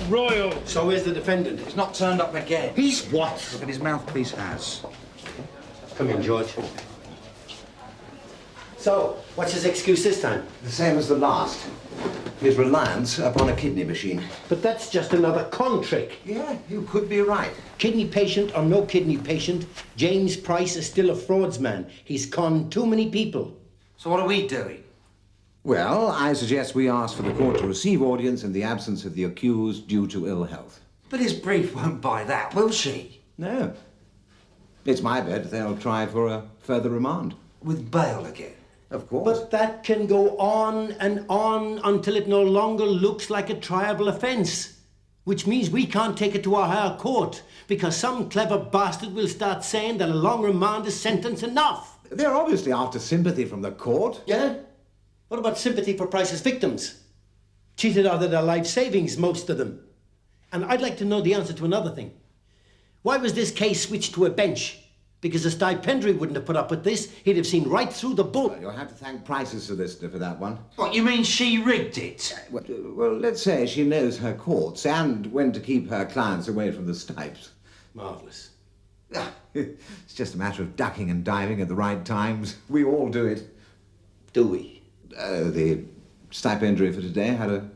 royal. So is the defendant. He's not turned up again. He's what? Look at his mouthpiece has. Come in, George. So, what's his excuse this time? The same as the last. His reliance upon a kidney machine. But that's just another con trick. Yeah, you could be right. Kidney patient or no kidney patient, James Price is still a fraudsman. He's conned too many people. So what are we doing? Well, I suggest we ask for the court to receive audience in the absence of the accused due to ill health. But his brief won't buy that, will she? No. It's my bet they'll try for a further remand. With bail again? Of course. But that can go on and on until it no longer looks like a triable offence. Which means we can't take it to our higher court, because some clever bastard will start saying that a long remand is sentence enough. They're obviously after sympathy from the court. Yeah? What about sympathy for Price's victims? Cheated out of their life savings, most of them. And I'd like to know the answer to another thing. Why was this case switched to a bench? Because a stipendiary wouldn't have put up with this. He'd have seen right through the bull. Well, you'll have to thank Price's solicitor for that one. What, you mean she rigged it? Well, let's say she knows her courts and when to keep her clients away from the stipes. Marvellous. It's just a matter of ducking and diving at the right times. We all do it. Do we? The stipendiary for today had a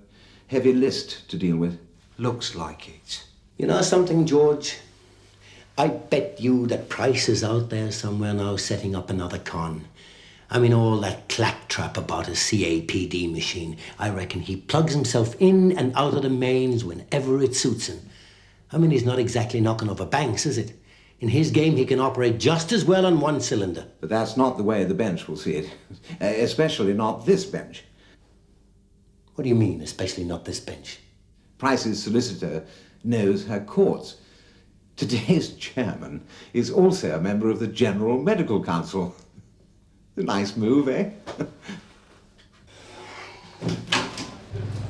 heavy list to deal with. Looks like it. You know something, George? I bet you that Price is out there somewhere now setting up another con. I mean, all that claptrap about a CAPD machine. I reckon he plugs himself in and out of the mains whenever it suits him. I mean, he's not exactly knocking over banks, is it? In his game, he can operate just as well on one cylinder. But that's not the way the bench will see it. Especially not this bench. What do you mean, especially not this bench? Price's solicitor knows her courts. Today's chairman is also a member of the General Medical Council. A nice move, eh?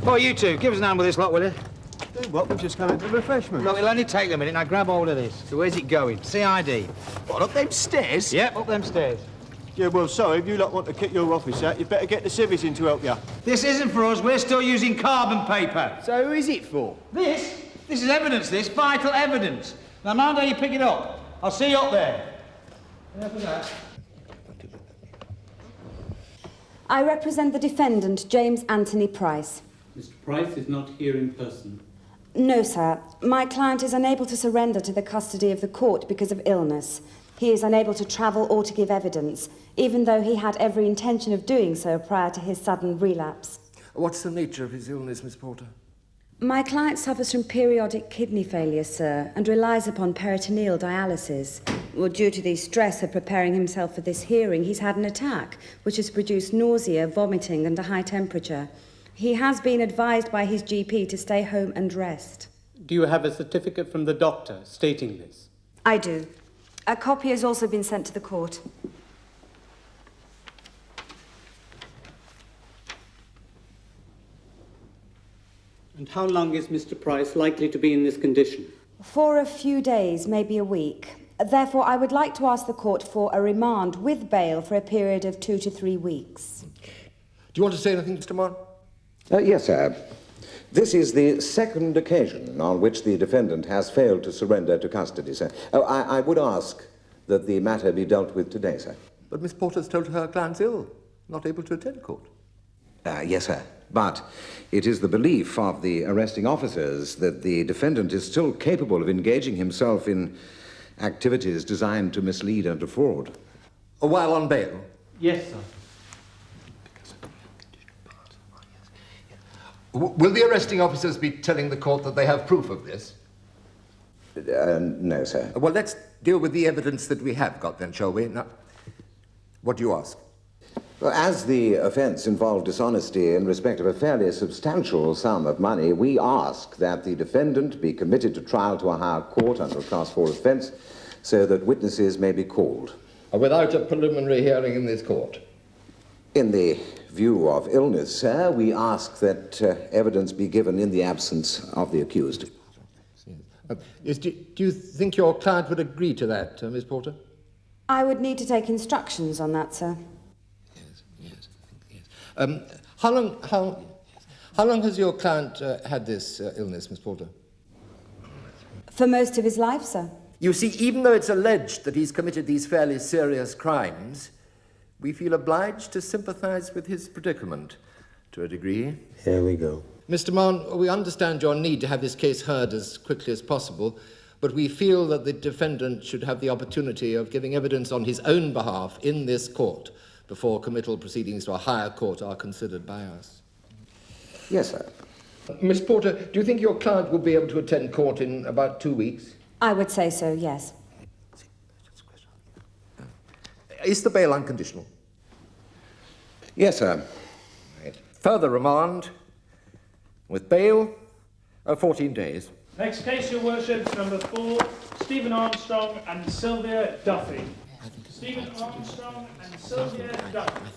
Oh, you two, give us an hand with this lot, will you? What, we've just come in for refreshment. Look, it'll only take a minute. Now grab hold of this. So where's it going? CID. What, up them stairs? Yep, up them stairs. Yeah, well, sorry, if you lot want to kick your office out, you'd better get the civvies in to help you. This isn't for us. We're still using carbon paper. So who is it for? This is evidence, this. Vital evidence. Now mind how you pick it up. I'll see you up there. I represent the defendant, James Anthony Price. Mr. Price is not here in person. No, sir. My client is unable to surrender to the custody of the court because of illness. He is unable to travel or to give evidence, even though he had every intention of doing so prior to his sudden relapse. What's the nature of his illness, Miss Porter? My client suffers from periodic kidney failure, sir, and relies upon peritoneal dialysis. Well, due to the stress of preparing himself for this hearing, he's had an attack, which has produced nausea, vomiting, and a high temperature. He has been advised by his GP to stay home and rest. Do you have a certificate from the doctor stating this? I do. A copy has also been sent to the court. And how long is Mr. Price likely to be in this condition? For a few days, maybe a week. Therefore, I would like to ask the court for a remand with bail for a period of 2 to 3 weeks. Do you want to say anything, Mr. Moore? Yes, sir. This is the second occasion on which the defendant has failed to surrender to custody, sir. I would ask that the matter be dealt with today, sir. But Miss Porter's told her client's ill, not able to attend court. Yes, sir. But it is the belief of the arresting officers that the defendant is still capable of engaging himself in activities designed to mislead and defraud. While on bail? Yes, sir. Will the arresting officers be telling the court that they have proof of this? No, sir. Well, let's deal with the evidence that we have got then, shall we? Now, what do you ask? Well, as the offence involved dishonesty in respect of a fairly substantial sum of money, we ask that the defendant be committed to trial to a higher court under a Class 4 offence so that witnesses may be called. Without a preliminary hearing in this court? In the view of illness, sir, we ask that evidence be given in the absence of the accused. Yes, do you think your client would agree to that, Miss Porter? I would need to take instructions on that, sir. Yes. How How long has your client had this illness, Miss Porter? For most of his life, sir. You see, even though it's alleged that he's committed these fairly serious crimes, we feel obliged to sympathise with his predicament, to a degree. Here we go. Mr. Mann, we understand your need to have this case heard as quickly as possible, but we feel that the defendant should have the opportunity of giving evidence on his own behalf in this court before committal proceedings to a higher court are considered by us. Yes, sir. Miss Porter, do you think your client will be able to attend court in about 2 weeks? I would say so, yes. Is the bail unconditional? Yes, sir. Further remand with bail of 14 days. Next case, Your Worship, number 4, Stephen Armstrong and Sylvia Duffy. Stephen Armstrong and Sylvia Duffy.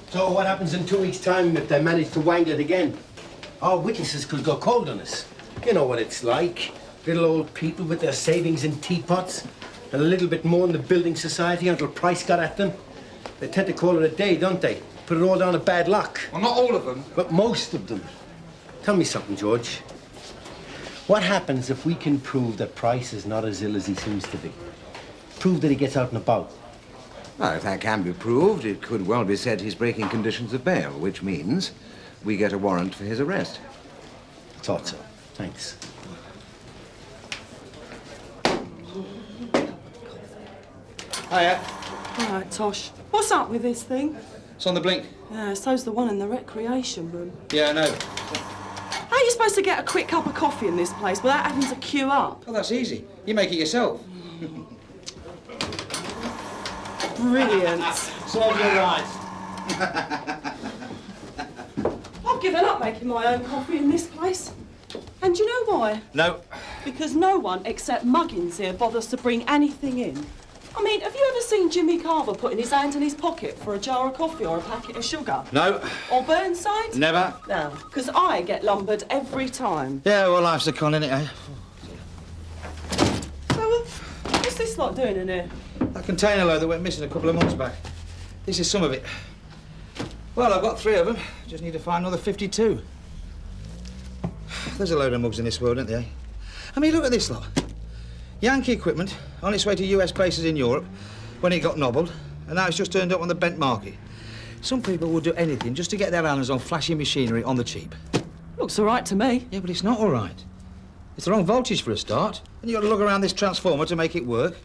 So what happens in 2 weeks' time if they manage to wind it again? Our witnesses could go cold on us. You know what it's like. Little old people with their savings in teapots and a little bit more in the building society until Price got at them. They tend to call it a day, don't they? Put it all down to bad luck. Well, not all of them. But most of them. Tell me something, George. What happens if we can prove that Price is not as ill as he seems to be? Prove that he gets out and about? Well, if that can be proved, it could well be said he's breaking conditions of bail, which means we get a warrant for his arrest. Thought so. Thanks. Hiya. All right, Tosh. What's up with this thing? It's on the blink. Yeah, so's the one in the recreation room. Yeah, I know. How are you supposed to get a quick cup of coffee in this place without having to queue up? Oh, that's easy. You make it yourself. Brilliant. Serve you right. I've given up making my own coffee in this place. And do you know why? No. Because no one except Muggins here bothers to bring anything in. I mean, have you ever seen Jimmy Carver putting his hand in his pocket for a jar of coffee or a packet of sugar? No. Or Burnside? Never. No, because I get lumbered every time. Yeah, well, life's a con, innit, eh? So, what's this lot doing in here? That container load that went missing a couple of months back. This is some of it. Well, I've got 3 of them. Just need to find another 52. There's a load of mugs in this world, isn't there? I mean, look at this lot. Yankee equipment on its way to US bases in Europe when it got nobbled, and now it's just turned up on the bent market. Some people will do anything just to get their hands on flashy machinery on the cheap. Looks all right to me. Yeah, but it's not all right. It's the wrong voltage for a start, and you've got to lug around this transformer to make it work.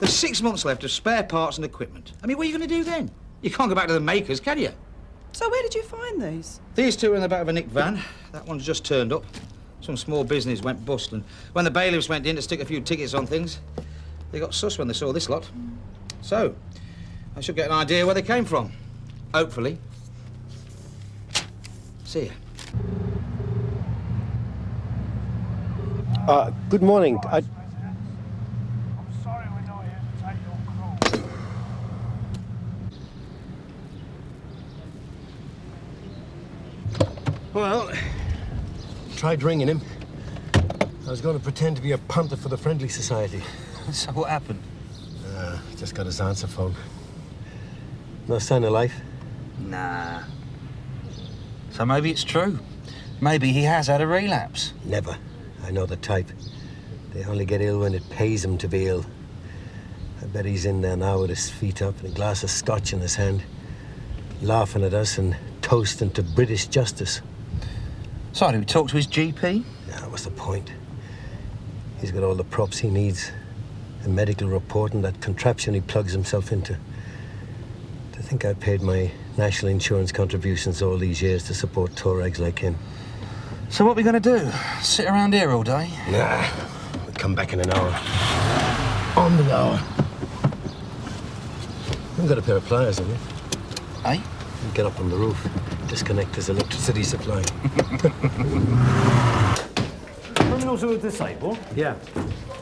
There's 6 months left of spare parts and equipment. I mean, what are you going to do then? You can't go back to the makers, can you? So where did you find these? These 2 are in the back of a nicked van. That one's just turned up. Some small business went bust, and when the bailiffs went in to stick a few tickets on things, they got sus when they saw this lot. So, I should get an idea where they came from. Hopefully. See ya. Good morning. I'm sorry we're not here to take your call. Well, tried ringing him. I was going to pretend to be a punter for the Friendly Society. So what happened? Just got his answer phone. No sign of life. Nah. So maybe it's true. Maybe he has had a relapse. Never. I know the type. They only get ill when it pays them to be ill. I bet he's in there now with his feet up and a glass of scotch in his hand, laughing at us and toasting to British justice. So did we talk to his GP? Yeah, what's the point? He's got all the props he needs. A medical report and that contraption he plugs himself into. To think I paid my national insurance contributions all these years to support Tuaregs like him. So what are we going to do? Sit around here all day? Nah, we'll come back in an hour. On the hour. I've got a pair of pliers, haven't you? Eh? Get up on the roof, disconnect his electricity supply. Criminals who are disabled? Yeah.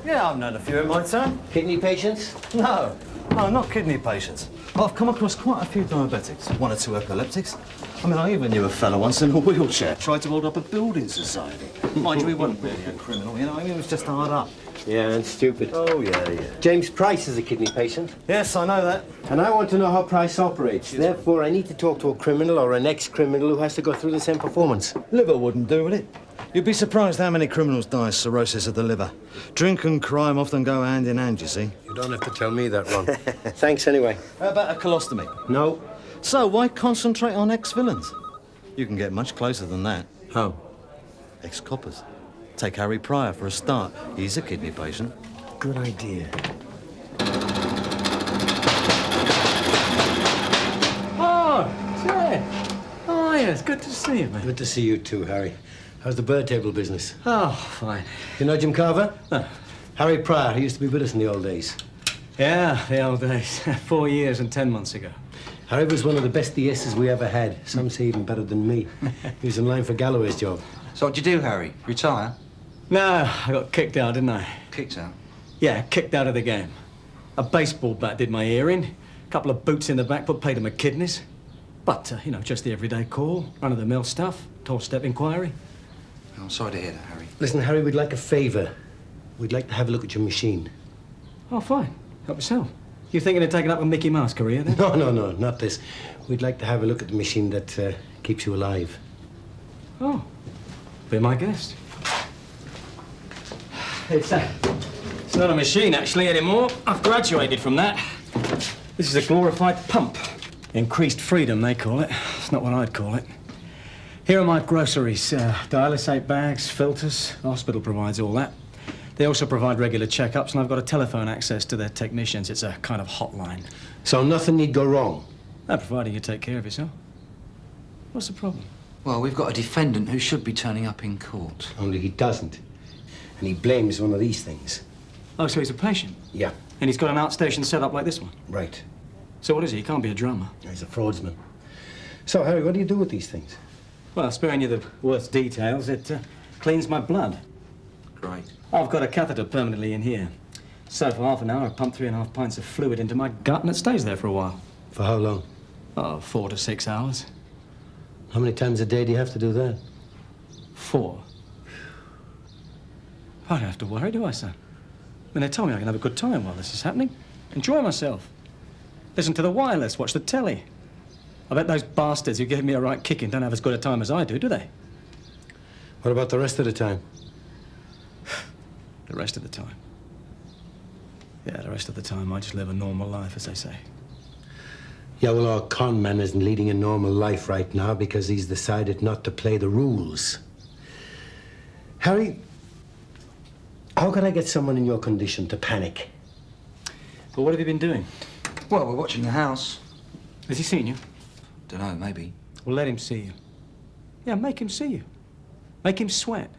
Yeah, I've known a few of mine, sir. Kidney patients? No, not kidney patients. I've come across quite a few diabetics, 1 or 2 epileptics. I mean, I even knew a fellow once in a wheelchair tried to hold up a building society. Mind you, he wasn't really a criminal, you know, he was just hard up. Yeah, and stupid. Oh, yeah. James Price is a kidney patient. Yes, I know that. And I want to know how Price operates. Therefore, I need to talk to a criminal or an ex-criminal who has to go through the same performance. Liver wouldn't do, would it? You'd be surprised how many criminals die of cirrhosis of the liver. Drink and crime often go hand in hand, you see. You don't have to tell me that, Ron. Thanks anyway. How about a colostomy? No. So why concentrate on ex-villains? You can get much closer than that. How? Ex-coppers. Take Harry Pryor for a start. He's a kidney patient. Good idea. Oh, Ted. Oh, yes, good to see you, mate. Good to see you too, Harry. How's the bird table business? Oh, fine. You know Jim Carver? No. Harry Pryor, he used to be with us in the old days. Yeah, the old days. 4 years and 10 months ago. Harry was one of the best DSs we ever had. Some say even better than me. He was in line for Galloway's job. So what'd you do, Harry? Retire? No, I got kicked out, didn't I? Kicked out? Yeah, kicked out of the game. A baseball bat did my ear in. A couple of boots in the back put paid to my kidneys. But, you know, just the everyday call, run-of-the-mill stuff, tall-step inquiry. Oh, I'm sorry to hear that, Harry. Listen, Harry, we'd like a favour. We'd like to have a look at your machine. Oh, fine. Help yourself. You thinking of taking up a Mickey Mouse career, then? No, not this. We'd like to have a look at the machine that keeps you alive. Oh, be my guest. It's not a machine, actually, anymore. I've graduated from that. This is a glorified pump. Increased freedom, they call it. It's not what I'd call it. Here are my groceries. Dialysate bags, filters. The hospital provides all that. They also provide regular checkups, and I've got a telephone access to their technicians. It's a kind of hotline. So nothing need go wrong? Providing you take care of yourself. What's the problem? Well, we've got a defendant who should be turning up in court. Only he doesn't. And he blames one of these things. Oh, so he's a patient? Yeah. And he's got an outstation set up like this one? Right. So what is he? He can't be a drummer. He's a fraudsman. So, Harry, what do you do with these things? Well, sparing you the worst details, it cleans my blood. Great. I've got a catheter permanently in here. So for half an hour, I pump 3.5 pints of fluid into my gut, and it stays there for a while. For how long? Oh, 4 to 6 hours. How many times a day do you have to do that? 4. I don't have to worry, do I, son? I mean, they told me I can have a good time while this is happening. Enjoy myself. Listen to the wireless, watch the telly. I bet those bastards who gave me a right kicking don't have as good a time as I do they? What about the rest of the time? The rest of the time? Yeah, the rest of the time I just live a normal life, as they say. Yeah, well, our con man isn't leading a normal life right now because he's decided not to play the rules. Harry, how can I get someone in your condition to panic? Well, what have you been doing? Well, we're watching the house. Has he seen you? Dunno, maybe. Well, let him see you. Yeah, make him see you. Make him sweat.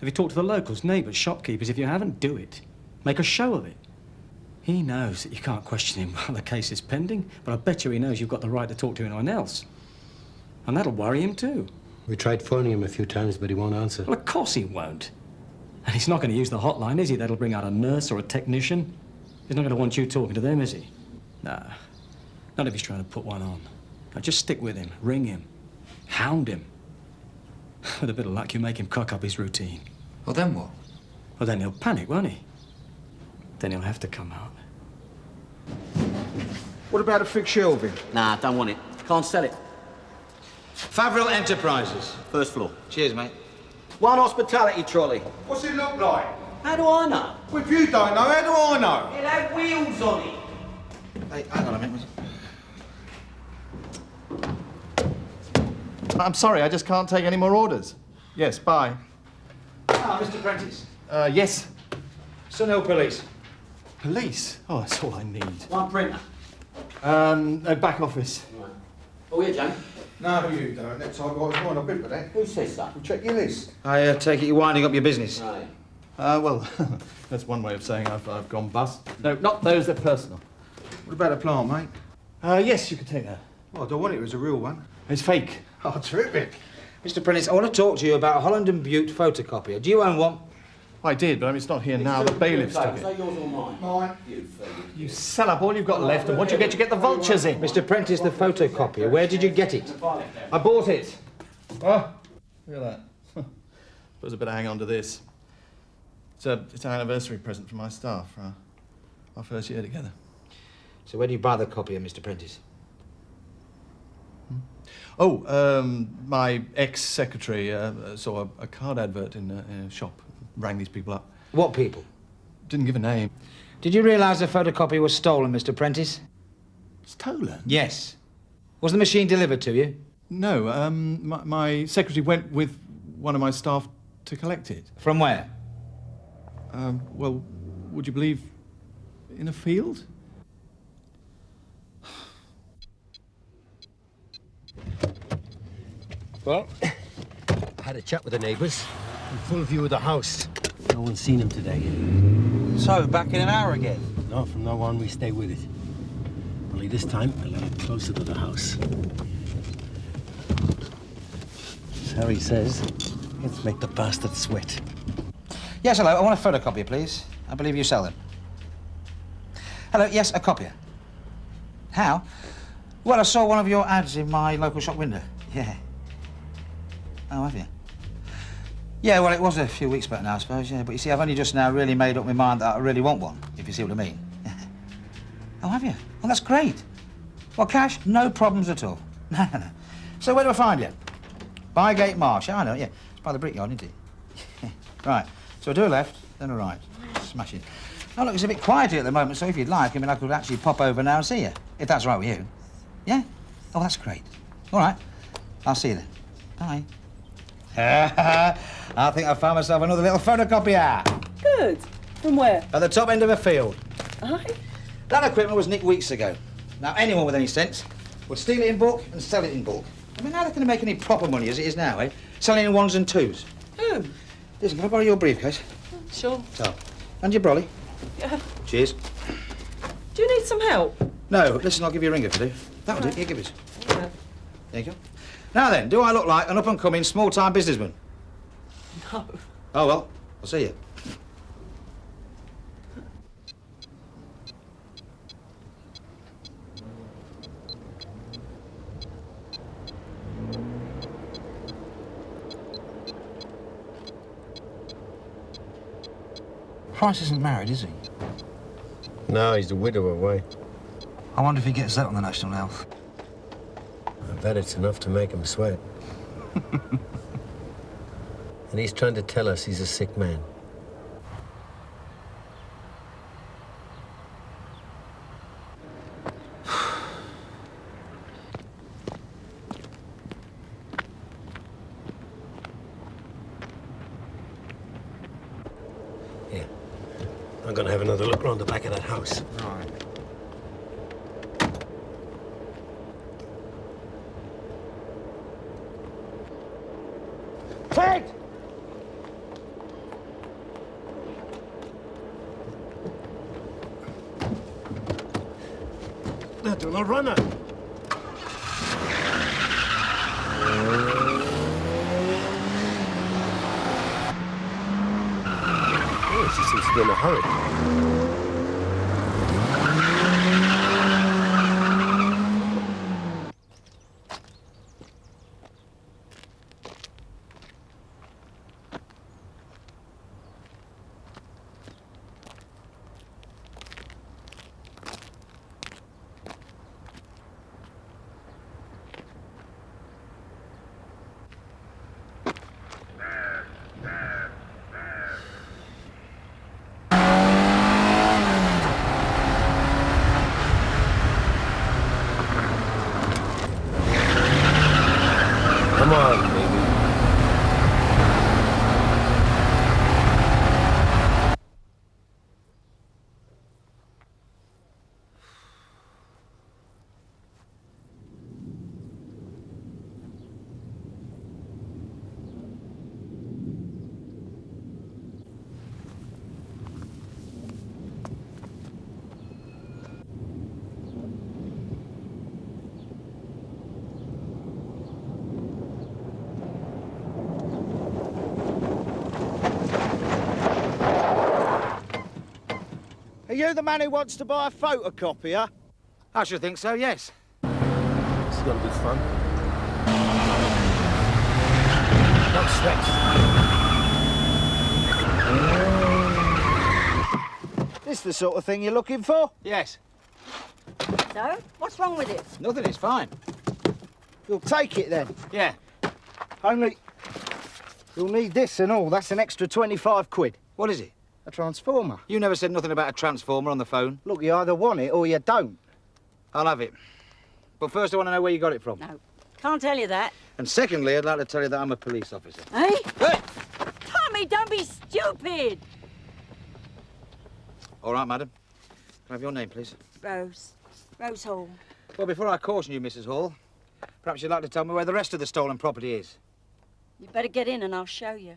Have you talked to the locals, neighbours, shopkeepers? If you haven't, do it. Make a show of it. He knows that you can't question him while the case is pending, but I bet you he knows you've got the right to talk to anyone else. And that'll worry him, too. We tried phoning him a few times, but he won't answer. Well, of course he won't. And he's not going to use the hotline, is he? That'll bring out a nurse or a technician. He's not going to want you talking to them, is he? Nah. Not if he's trying to put one on. Now, just stick with him. Ring him. Hound him. With a bit of luck, you make him cock up his routine. Well, then what? Well, then he'll panic, won't he? Then he'll have to come out. What about a fixed shelving? Nah, don't want it. Can't sell it. Favril Enterprises. First floor. Cheers, mate. One hospitality trolley. What's it look like? How do I know? Well, if you don't know, how do I know? It had wheels on it. Hey, hang on a minute. I'm sorry, I just can't take any more orders. Yes, bye. Ah, Mr. Prentice. Yes. Scannell Police. Police? Oh, that's all I need. One printer. Back office. Right. Oh, here, Johnny. No, you don't. Next time I got one, I'll bid for that. Who says so? We'll check your list. I take it you're winding up your business. Right. Well, that's one way of saying I've gone bust. No, not those, they're personal. What about a plant, mate? Yes, you could take that. Well, I don't want it as a real one. It's fake. Oh, terrific. Mr. Prentice, I want to talk to you about a Holland and Butte photocopier. Do you own one? I did, but I mean, it's not here now. The bailiffs took Is that it. yours or mine? Mine. You sell up all you've got left, and what do you get? You get the vultures in. Mr. Prentice, the photocopier. Where did you get it? I bought it. Oh, look at that. Suppose I better hang on to this. It's an anniversary present from my staff for our first year together. So where do you buy the copier, Mr. Prentice? Oh, my ex-secretary saw a card advert in a shop, rang these people up. What people? Didn't give a name. Did you realise the photocopy was stolen, Mr. Prentice? Stolen? Yes. Was the machine delivered to you? No, my secretary went with one of my staff to collect it. From where? Well, would you believe, in a field? Well, I had a chat with the neighbours. In full view of the house. No one's seen him today. So, back in an hour again? No, from now on we stay with it. Only this time, a little closer to the house. As Harry says, let's make the bastard sweat. Yes, hello. I want a photocopier, please. I believe you sell them. Hello, yes, a copier. How? Well, I saw one of your ads in my local shop window. Yeah. Oh, have you? Yeah, well, it was a few weeks back now, I suppose, yeah. But you see, I've only just now really made up my mind that I really want one, if you see what I mean. Oh, have you? Well, that's great. Well, cash, no problems at all. No. So where do I find you? Bygate Marsh. I know, yeah. It's by the brickyard, isn't it? Right. So I do a left, then a right. Smashing. Oh, look, it's a bit quiet here at the moment, so if you'd like, I mean, I could actually pop over now and see you, if that's right with you. Yeah? Oh, that's great. All right. I'll see you then. Bye. I think I found myself another little photocopier. Good. From where? At the top end of a field. Aye. That equipment was nicked weeks ago. Now, anyone with any sense would steal it in bulk and sell it in bulk. I mean, how they can make any proper money as it is now, eh? Selling in ones and twos. Who? Listen, can I borrow your briefcase? Sure. So, and your brolly. Yeah. Cheers. Do you need some help? No, listen, I'll give you a ring if I do. That'll do. Here, give it. Yeah. There you go. Now then, do I look like an up-and-coming small-time businessman? No. Oh, well, I'll see you. Price isn't married, is he? No, he's the widower away. I wonder if he gets that on the National Health. I bet it's enough to make him sweat. And he's trying to tell us he's a sick man. Here. I'm gonna have another look around the back of that house. All right. Ted! They're doing a runner. Oh, she seems to be in a hurry. Come on, baby. Are you the man who wants to buy a photocopier? I should think so, yes. This is going to be fun. Don't sweat. This the sort of thing you're looking for? Yes. So, what's wrong with it? Nothing, it's fine. You'll take it then? Yeah. Only you'll need this and all. That's an extra 25 quid. What is it? A transformer. You never said nothing about a transformer on the phone. Look, you either want it or you don't. I'll have it. But first I want to know where you got it from. No, can't tell you that. And secondly, I'd like to tell you that I'm a police officer. Hey? Hey! Tommy, don't be stupid! All right, madam. Can I have your name, please? Rose. Rose Hall. Well, before I caution you, Mrs. Hall, perhaps you'd like to tell me where the rest of the stolen property is. You better get in and I'll show you.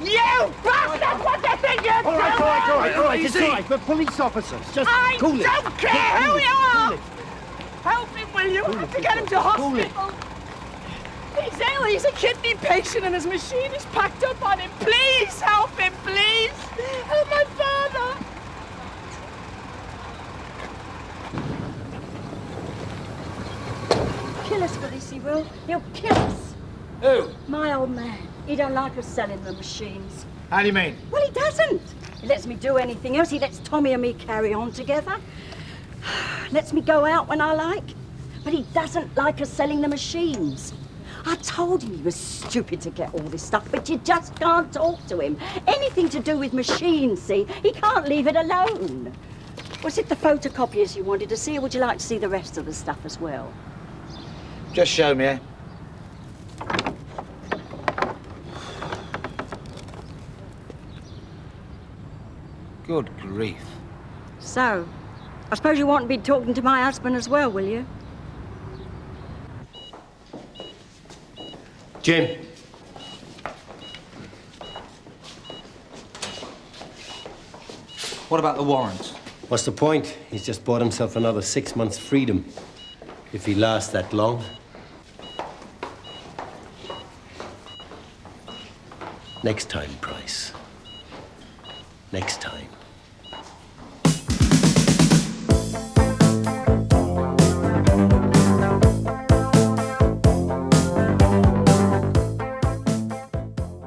You bastard! What do you think you're doing? All right, it's all right. We're police officers. Just cool it. I don't care who you are! Help him, will you? I have to get him to hospital. He's ill. He's a kidney patient and his machine is packed up on him. Please help him, please. Help my father. Kill us for this, he will. He'll kill us. Who? My old man. He don't like us selling the machines. How do you mean? Well, he doesn't. He lets me do anything else. He lets Tommy and me carry on together. Lets me go out when I like. But he doesn't like us selling the machines. I told him he was stupid to get all this stuff, but you just can't talk to him. Anything to do with machines, see? He can't leave it alone. Was it the photocopiers you wanted to see, or would you like to see the rest of the stuff as well? Just show me, eh? Good grief. So, I suppose you want to be talking to my husband as well, will you? Jim. What about the warrant? What's the point? He's just bought himself another 6 months' freedom. If he lasts that long. Next time, Price. Next time.